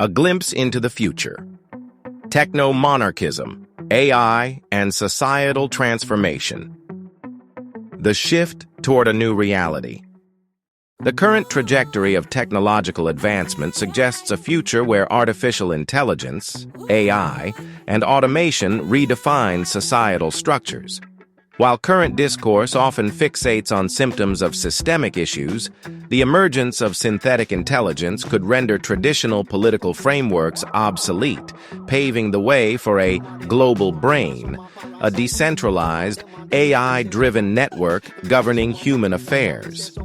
A glimpse into the future. Techno-Monarchism, AI, and societal transformation. The shift toward a new reality. The current trajectory of technological advancement suggests a future where artificial intelligence, AI, and automation redefine societal structures. While current discourse often fixates on symptoms of systemic issues, the emergence of synthetic intelligence could render traditional political frameworks obsolete, paving the way for a global brain, a decentralized, AI-driven network governing human affairs.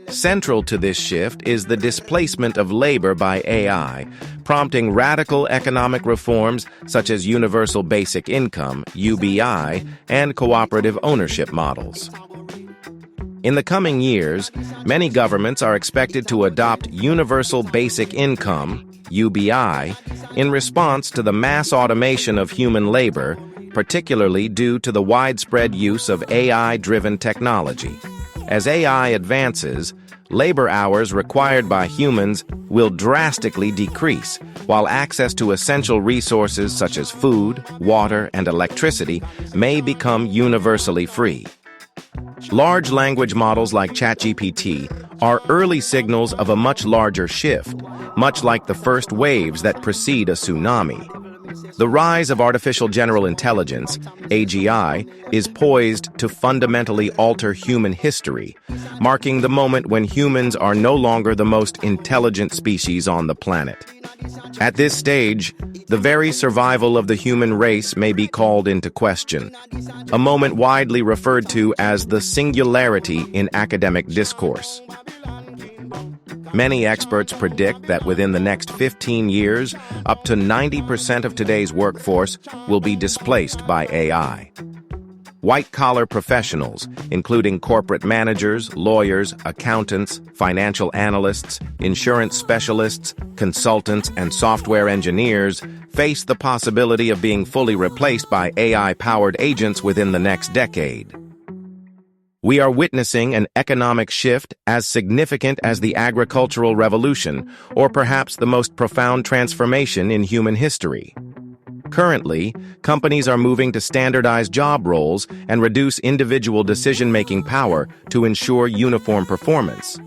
Central to this shift is the displacement of labor by AI, prompting radical economic reforms such as universal basic income, UBI, and cooperative ownership models. In the coming years, many governments are expected to adopt universal basic income, UBI, in response to the mass automation of human labor, particularly due to the widespread use of AI-driven technology. As AI advances, labor hours required by humans will drastically decrease, while access to essential resources such as food, water, and electricity may become universally free. Large language models like ChatGPT are early signals of a much larger shift, much like the first waves that precede a tsunami. The rise of artificial general intelligence, AGI, is poised to fundamentally alter human history, marking the moment when humans are no longer the most intelligent species on the planet. At this stage, the very survival of the human race may be called into question, a moment widely referred to as the singularity in academic discourse. Many experts predict that within the next 15 years, up to 90% of today's workforce will be displaced by AI. White-collar professionals, including corporate managers, lawyers, accountants, financial analysts, insurance specialists, consultants, and software engineers, face the possibility of being fully replaced by AI-powered agents within the next decade. We are witnessing an economic shift as significant as the agricultural revolution, or perhaps the most profound transformation in human history. Currently, companies are moving to standardize job roles and reduce individual decision-making power to ensure uniform performance.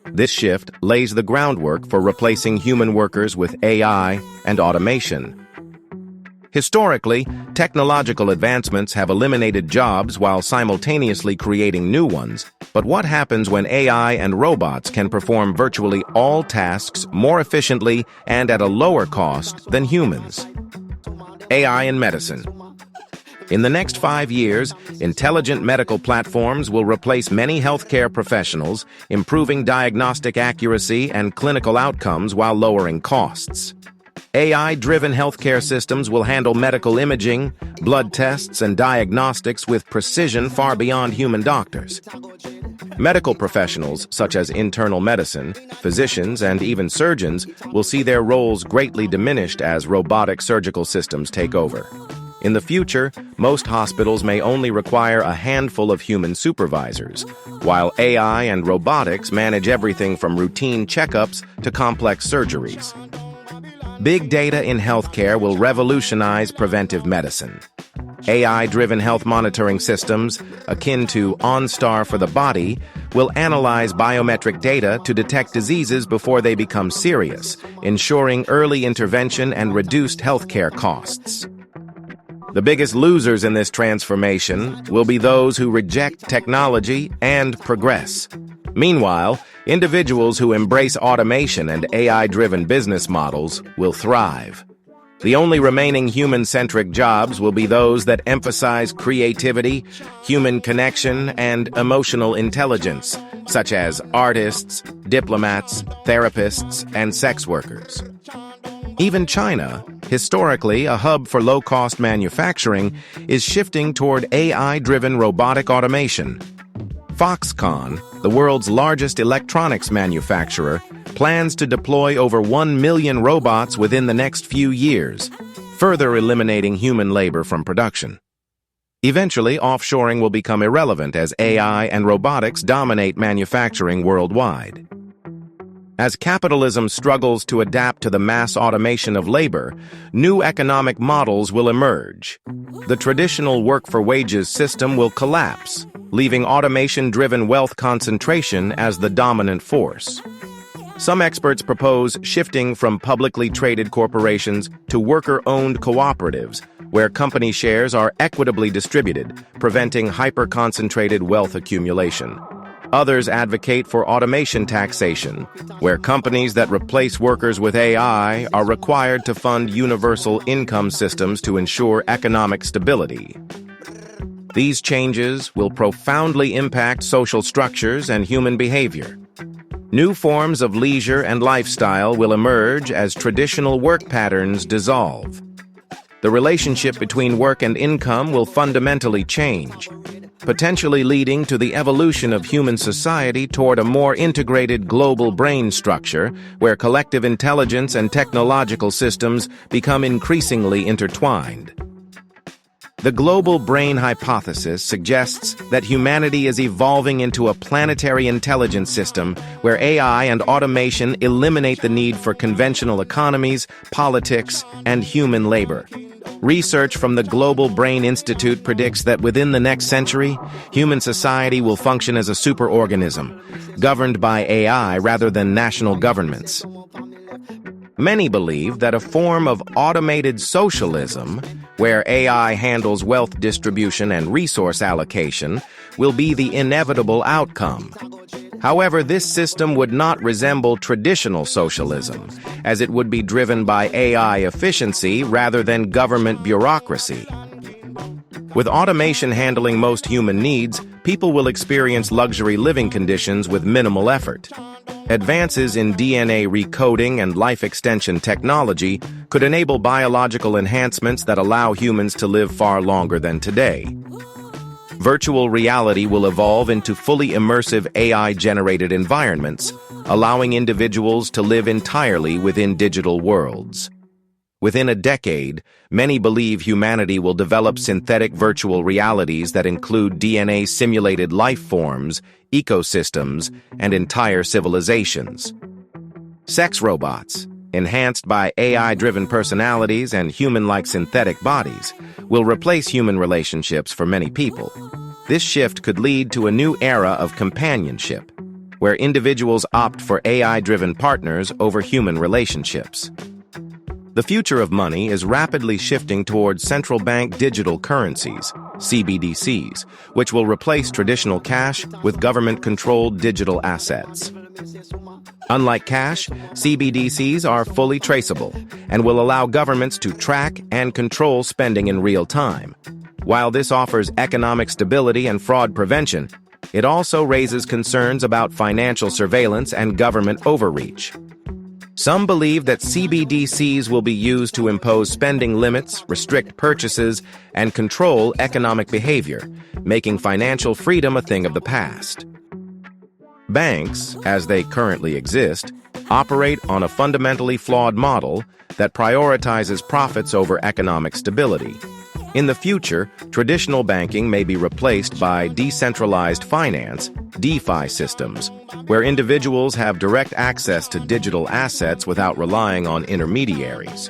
This shift lays the groundwork for replacing human workers with AI and automation. Historically, technological advancements have eliminated jobs while simultaneously creating new ones. But what happens when AI and robots can perform virtually all tasks more efficiently and at a lower cost than humans? AI in medicine. In the next 5 years, intelligent medical platforms will replace many healthcare professionals, improving diagnostic accuracy and clinical outcomes while lowering costs. AI-driven healthcare systems will handle medical imaging, blood tests, and diagnostics with precision far beyond human doctors. Medical professionals, such as internal medicine, physicians, and even surgeons, will see their roles greatly diminished as robotic surgical systems take over. In the future, most hospitals may only require a handful of human supervisors, while AI and robotics manage everything from routine checkups to complex surgeries. Big data in healthcare will revolutionize preventive medicine. AI-driven health monitoring systems, akin to OnStar for the body, will analyze biometric data to detect diseases before they become serious, ensuring early intervention and reduced healthcare costs. The biggest losers in this transformation will be those who reject technology and progress. Meanwhile, individuals who embrace automation and AI-driven business models will thrive. The only remaining human-centric jobs will be those that emphasize creativity, human connection, and emotional intelligence, such as artists, diplomats, therapists, and sex workers. Even China, historically a hub for low-cost manufacturing, is shifting toward AI-driven robotic automation. Foxconn, the world's largest electronics manufacturer, plans to deploy over 1 million robots within the next few years, further eliminating human labor from production. Eventually, offshoring will become irrelevant as AI and robotics dominate manufacturing worldwide. As capitalism struggles to adapt to the mass automation of labor, new economic models will emerge. The traditional work-for-wages system will collapse, leaving automation-driven wealth concentration as the dominant force. Some experts propose shifting from publicly traded corporations to worker-owned cooperatives, where company shares are equitably distributed, preventing hyper-concentrated wealth accumulation. Others advocate for automation taxation, where companies that replace workers with AI are required to fund universal income systems to ensure economic stability. These changes will profoundly impact social structures and human behavior. New forms of leisure and lifestyle will emerge as traditional work patterns dissolve. The relationship between work and income will fundamentally change, potentially leading to the evolution of human society toward a more integrated global brain structure where collective intelligence and technological systems become increasingly intertwined. The global brain hypothesis suggests that humanity is evolving into a planetary intelligence system where AI and automation eliminate the need for conventional economies, politics, and human labor. Research from the Global Brain Institute predicts that within the next century, human society will function as a superorganism, governed by AI rather than national governments. Many believe that a form of automated socialism, where AI handles wealth distribution and resource allocation, will be the inevitable outcome. However, this system would not resemble traditional socialism, as it would be driven by AI efficiency rather than government bureaucracy. With automation handling most human needs, people will experience luxury living conditions with minimal effort. Advances in DNA recoding and life extension technology could enable biological enhancements that allow humans to live far longer than today. Virtual reality will evolve into fully immersive AI-generated environments, allowing individuals to live entirely within digital worlds. Within a decade, many believe humanity will develop synthetic virtual realities that include DNA-simulated life forms, ecosystems, and entire civilizations. Sex robots, enhanced by AI-driven personalities and human-like synthetic bodies, will replace human relationships for many people. This shift could lead to a new era of companionship, where individuals opt for AI-driven partners over human relationships. The future of money is rapidly shifting towards central bank digital currencies, CBDCs, which will replace traditional cash with government-controlled digital assets. Unlike cash, CBDCs are fully traceable and will allow governments to track and control spending in real time. While this offers economic stability and fraud prevention, it also raises concerns about financial surveillance and government overreach. Some believe that CBDCs will be used to impose spending limits, restrict purchases, and control economic behavior, making financial freedom a thing of the past. Banks, as they currently exist, operate on a fundamentally flawed model that prioritizes profits over economic stability. In the future, traditional banking may be replaced by decentralized finance, DeFi systems, where individuals have direct access to digital assets without relying on intermediaries.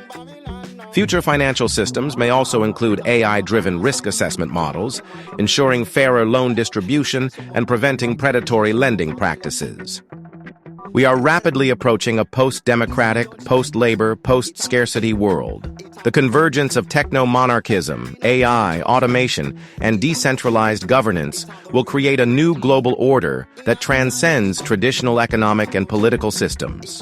Future financial systems may also include AI-driven risk assessment models, ensuring fairer loan distribution and preventing predatory lending practices. We are rapidly approaching a post-democratic, post-labor, post-scarcity world. The convergence of techno-monarchism, AI, automation, and decentralized governance will create a new global order that transcends traditional economic and political systems.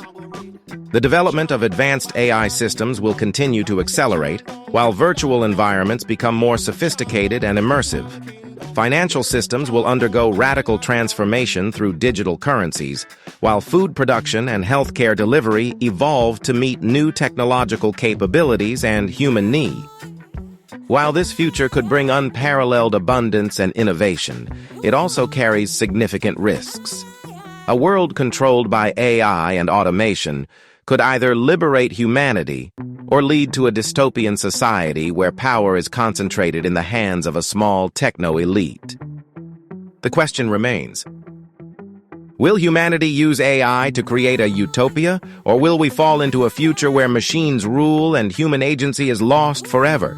The development of advanced AI systems will continue to accelerate, while virtual environments become more sophisticated and immersive. Financial systems will undergo radical transformation through digital currencies, while food production and healthcare delivery evolve to meet new technological capabilities and human need. While this future could bring unparalleled abundance and innovation, it also carries significant risks. A world controlled by AI and automation could either liberate humanity or lead to a dystopian society where power is concentrated in the hands of a small techno-elite. The question remains, Will humanity use AI to create a utopia, or will we fall into a future where machines rule and human agency is lost forever?